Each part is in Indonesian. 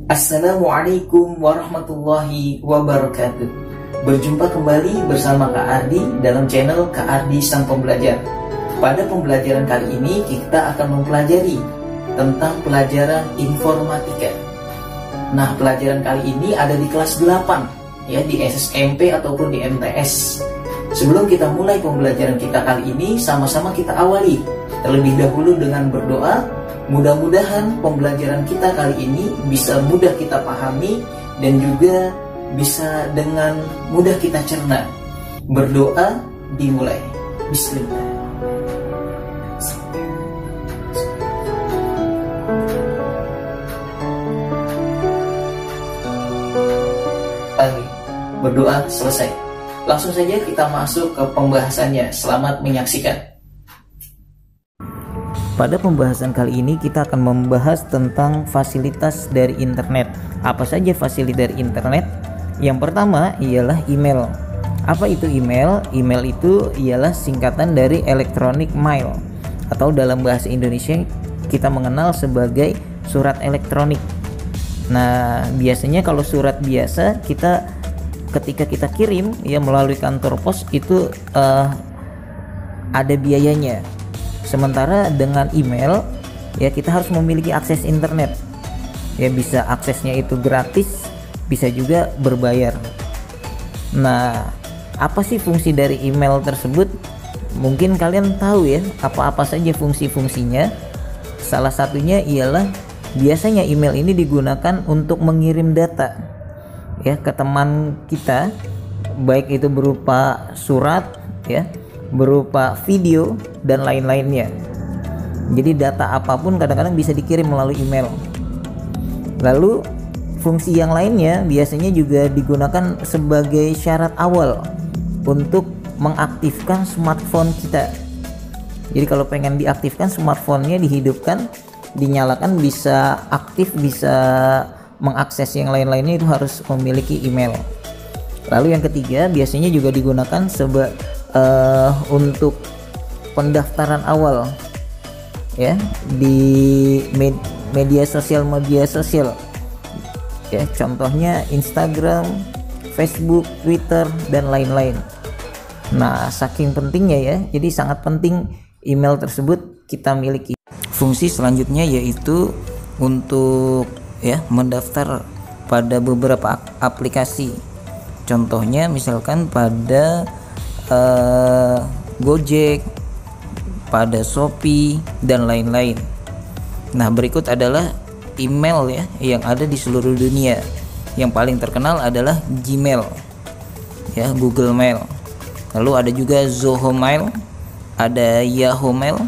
Assalamualaikum warahmatullahi wabarakatuh. Berjumpa kembali bersama Kak Ardi dalam channel Kak Ardi Sang Pembelajar. Pada pembelajaran kali ini kita akan mempelajari tentang pelajaran informatika. Nah, pelajaran kali ini ada di kelas 8 ya, di SSMP ataupun di MTS. Sebelum kita mulai pembelajaran kita kali ini, sama-sama kita awali terlebih dahulu dengan berdoa. Mudah-mudahan pembelajaran kita kali ini bisa mudah kita pahami dan juga bisa dengan mudah kita cerna. Berdoa dimulai. Bismillah. Berdoa selesai. Langsung saja kita masuk ke pembahasannya. Selamat menyaksikan. Pada pembahasan kali ini kita akan membahas tentang fasilitas dari internet. Apa saja fasilitas dari internet? Yang pertama ialah email. Apa itu email? Email itu ialah singkatan dari electronic mail, atau dalam bahasa Indonesia kita mengenal sebagai surat elektronik. Nah, biasanya kalau surat biasa ketika kita kirim ya melalui kantor pos itu ada biayanya. Sementara dengan email ya kita harus memiliki akses internet. Ya, bisa aksesnya itu gratis, bisa juga berbayar. Nah, apa sih fungsi dari email tersebut? Mungkin kalian tahu ya apa-apa saja fungsi-fungsinya. Salah satunya ialah biasanya email ini digunakan untuk mengirim data ya ke teman kita, baik itu berupa surat ya, berupa video dan lain-lainnya. Jadi data apapun kadang-kadang bisa dikirim melalui email. Lalu fungsi yang lainnya biasanya juga digunakan sebagai syarat awal untuk mengaktifkan smartphone kita. Jadi kalau pengen diaktifkan smartphone-nya, dihidupkan, dinyalakan, bisa aktif, bisa mengakses yang lain-lainnya, itu harus memiliki email. Lalu yang ketiga biasanya juga digunakan untuk pendaftaran awal ya di media sosial ya, contohnya Instagram, Facebook, Twitter dan lain-lain. Nah, saking pentingnya ya, jadi sangat penting email tersebut kita miliki. Fungsi selanjutnya yaitu untuk ya mendaftar pada beberapa aplikasi. Contohnya misalkan pada Gojek, pada Shopee dan lain-lain. Nah, berikut adalah email ya yang ada di seluruh dunia. Yang paling terkenal adalah Gmail ya, Google Mail. Lalu ada juga Zoho Mail, ada Yahoo Mail,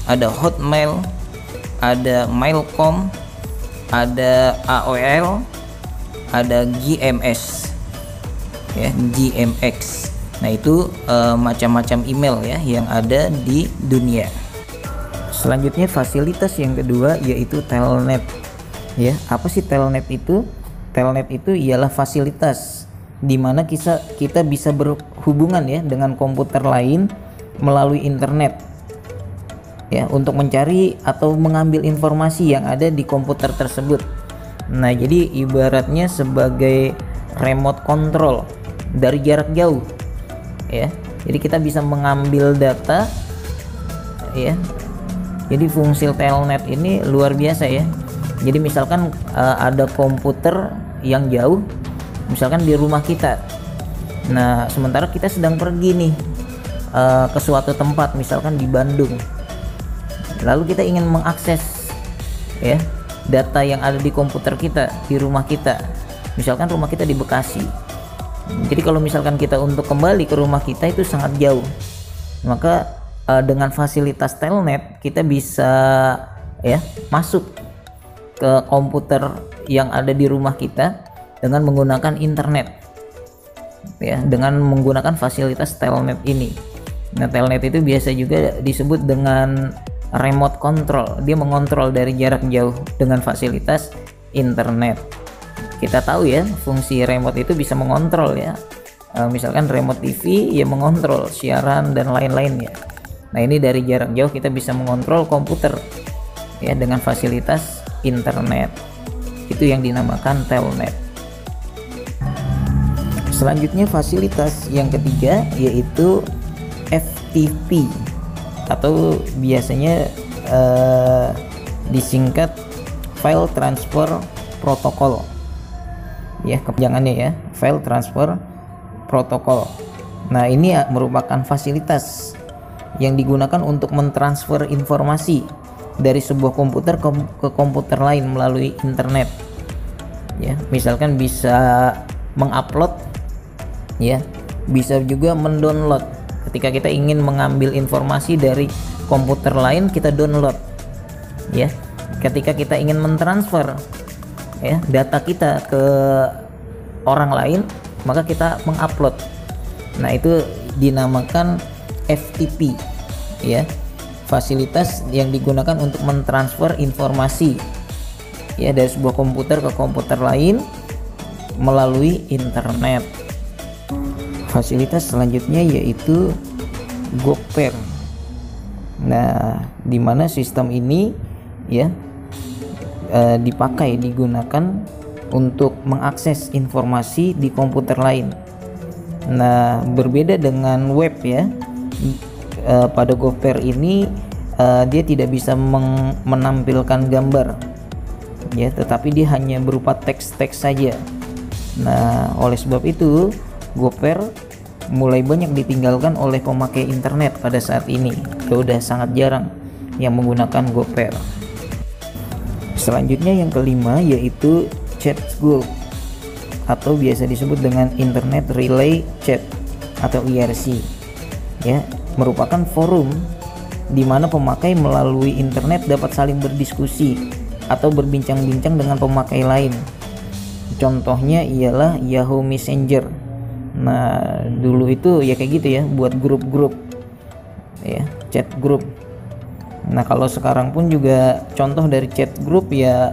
ada Hotmail, ada Mailcom, ada AOL, ada GMS ya, GMX. Nah, itu macam-macam email ya yang ada di dunia. Selanjutnya fasilitas yang kedua yaitu telnet ya. Apa sih telnet itu? Telnet itu ialah fasilitas di mana kita bisa berhubungan ya dengan komputer lain melalui internet ya, untuk mencari atau mengambil informasi yang ada di komputer tersebut. Nah, jadi ibaratnya sebagai remote control dari jarak jauh ya. Jadi kita bisa mengambil data ya. Jadi fungsi telnet ini luar biasa ya. Jadi misalkan ada komputer yang jauh, misalkan di rumah kita. Nah, sementara kita sedang pergi nih ke suatu tempat, misalkan di Bandung. Lalu kita ingin mengakses ya data yang ada di komputer kita di rumah kita. Misalkan rumah kita di Bekasi. Jadi kalau misalkan kita untuk kembali ke rumah kita itu sangat jauh, maka dengan fasilitas telnet kita bisa ya masuk ke komputer yang ada di rumah kita dengan menggunakan internet ya, dengan menggunakan fasilitas telnet ini. Nah, telnet itu biasa juga disebut dengan remote control. Dia mengontrol dari jarak jauh dengan fasilitas internet. Kita tahu ya, fungsi remote itu bisa mengontrol ya. Misalkan remote TV ya mengontrol siaran dan lain-lainnya. Nah, ini dari jarak jauh kita bisa mengontrol komputer ya dengan fasilitas internet. itu yang dinamakan telnet. Selanjutnya fasilitas yang ketiga yaitu FTP atau biasanya disingkat File Transfer Protocol ya, kepanjangannya ya, File Transfer Protocol. Nah, ini merupakan fasilitas yang digunakan untuk mentransfer informasi dari sebuah komputer ke komputer lain melalui internet ya. Misalkan bisa mengupload ya, bisa juga mendownload. Ketika kita ingin mengambil informasi dari komputer lain, kita download ya. Ketika kita ingin mentransfer ya data kita ke orang lain, maka kita mengupload. Nah, itu dinamakan FTP ya, fasilitas yang digunakan untuk mentransfer informasi ya dari sebuah komputer ke komputer lain melalui internet. Fasilitas selanjutnya yaitu Gopher. Nah, di mana sistem ini ya digunakan untuk mengakses informasi di komputer lain. Nah, berbeda dengan web ya, pada Gopher ini dia tidak bisa menampilkan gambar ya, tetapi dia hanya berupa teks-teks saja. Nah, oleh sebab itu Gopher mulai banyak ditinggalkan oleh pemakai internet pada saat ini. Sudah sangat jarang yang menggunakan Gopher. Selanjutnya yang kelima yaitu ChatGroup atau biasa disebut dengan Internet Relay Chat atau IRC ya, merupakan forum di mana pemakai melalui internet dapat saling berdiskusi atau berbincang-bincang dengan pemakai lain. Contohnya ialah Yahoo Messenger. Nah, dulu itu ya kayak gitu ya, buat grup-grup ya, chat grup. Nah, kalau sekarang pun juga contoh dari chat grup ya,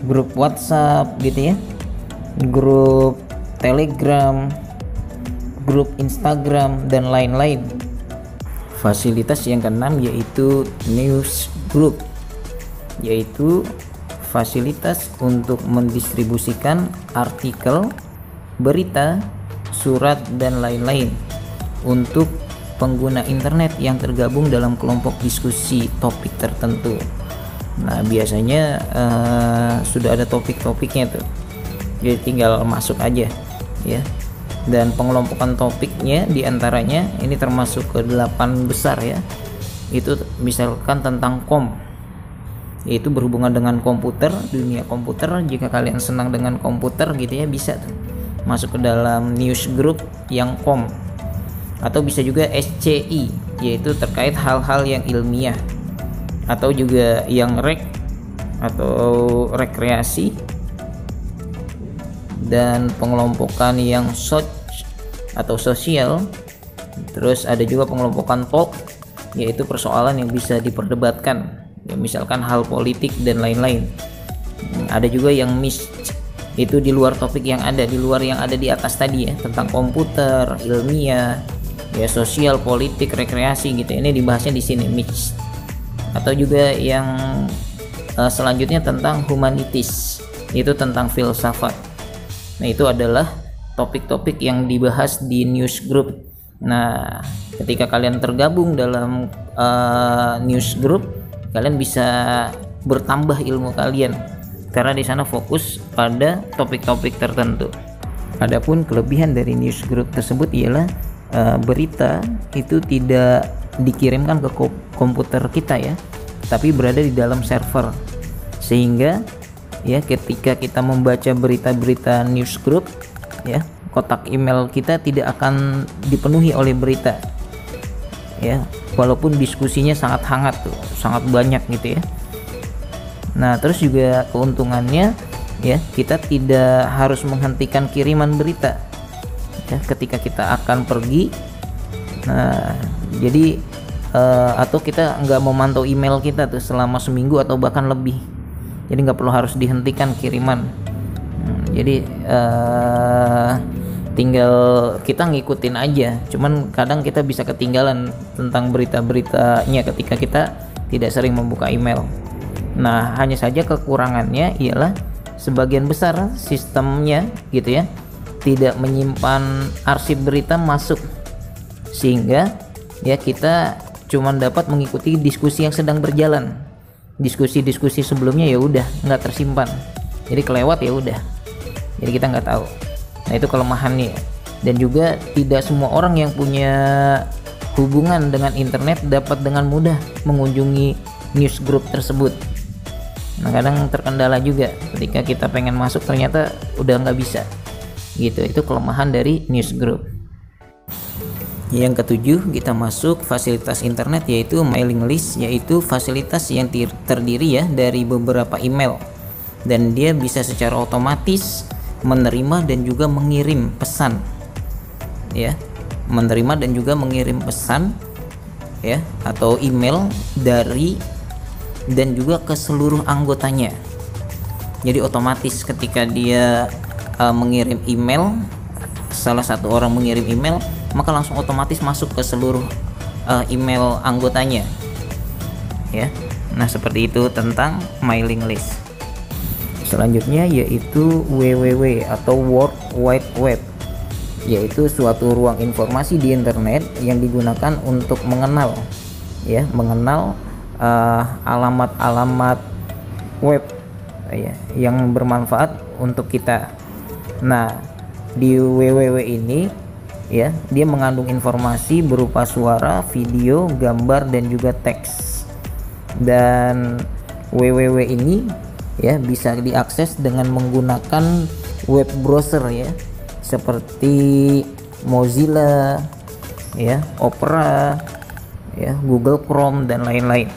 grup WhatsApp gitu ya, grup Telegram, grup Instagram dan lain-lain. Fasilitas yang keenam yaitu news group, yaitu fasilitas untuk mendistribusikan artikel, berita, surat dan lain-lain untuk pengguna internet yang tergabung dalam kelompok diskusi topik tertentu. Nah, biasanya sudah ada topik-topiknya tuh, jadi tinggal masuk aja ya. Dan pengelompokan topiknya diantaranya ini termasuk ke 8 besar ya, itu misalkan tentang yaitu berhubungan dengan komputer, dunia komputer. Jika kalian senang dengan komputer gitu ya, bisa tuh masuk ke dalam news group yang atau bisa juga SCI, yaitu terkait hal-hal yang ilmiah, atau juga yang atau rekreasi, dan pengelompokan yang atau sosial. Terus ada juga pengelompokan talk, yaitu persoalan yang bisa diperdebatkan ya, misalkan hal politik dan lain-lain. Ada juga yang itu di luar topik yang ada di atas tadi ya, tentang komputer, ilmiah ya, sosial, politik, rekreasi gitu. Ini dibahasnya di sini mix. Atau juga yang selanjutnya tentang humanities, itu tentang filsafat. Nah, itu adalah topik-topik yang dibahas di news group. Nah, ketika kalian tergabung dalam news group, kalian bisa bertambah ilmu kalian karena di sana fokus pada topik-topik tertentu. Adapun kelebihan dari news group tersebut ialah berita itu tidak dikirimkan ke komputer kita ya, tapi berada di dalam server, sehingga ya ketika kita membaca berita-berita news group ya, kotak email kita tidak akan dipenuhi oleh berita ya, walaupun diskusinya sangat hangat tuh, sangat banyak gitu ya. Nah, terus juga keuntungannya ya, kita tidak harus menghentikan kiriman berita ya, ketika kita akan pergi. Nah, jadi atau kita nggak memantau email kita tuh selama seminggu atau bahkan lebih, jadi nggak perlu harus dihentikan kiriman. Jadi tinggal kita ngikutin aja. Cuman kadang kita bisa ketinggalan tentang berita-beritanya ketika kita tidak sering membuka email. Nah, hanya saja kekurangannya ialah sebagian besar sistemnya gitu ya tidak menyimpan arsip berita masuk, sehingga ya kita cuman dapat mengikuti diskusi yang sedang berjalan. Diskusi-diskusi sebelumnya ya udah nggak tersimpan, jadi kelewat ya udah, jadi kita nggak tahu. Nah itu kelemahannya. Dan juga tidak semua orang yang punya hubungan dengan internet dapat dengan mudah mengunjungi news group tersebut. Nah kadang terkendala juga ketika kita pengen masuk ternyata udah nggak bisa gitu. Itu kelemahan dari news group. Yang ketujuh, kita masuk fasilitas internet, yaitu mailing list, yaitu fasilitas yang terdiri ya dari beberapa email, dan dia bisa secara otomatis menerima dan juga mengirim pesan ya, menerima dan juga mengirim pesan ya atau email dari dan juga ke seluruh anggotanya. Jadi otomatis ketika dia mengirim email, salah satu orang mengirim email, maka langsung otomatis masuk ke seluruh email anggotanya ya. Nah seperti itu tentang mailing list. Selanjutnya yaitu WWW atau World Wide Web, yaitu suatu ruang informasi di internet yang digunakan untuk mengenal alamat-alamat web ya yang bermanfaat untuk kita. Nah di WWW ini ya dia mengandung informasi berupa suara, video, gambar dan juga teks. Dan WWW ini ya bisa diakses dengan menggunakan web browser ya, seperti Mozilla ya, Opera ya, Google Chrome dan lain-lain.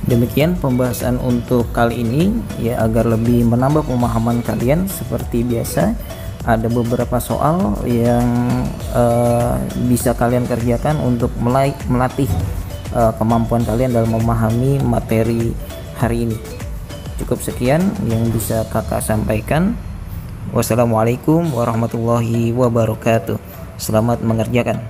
Demikian pembahasan untuk kali ini ya, agar lebih menambah pemahaman kalian. Seperti biasa ada beberapa soal yang bisa kalian kerjakan untuk melatih kemampuan kalian dalam memahami materi hari ini. Cukup sekian yang bisa kakak sampaikan. Wassalamualaikum warahmatullahi wabarakatuh. Selamat mengerjakan.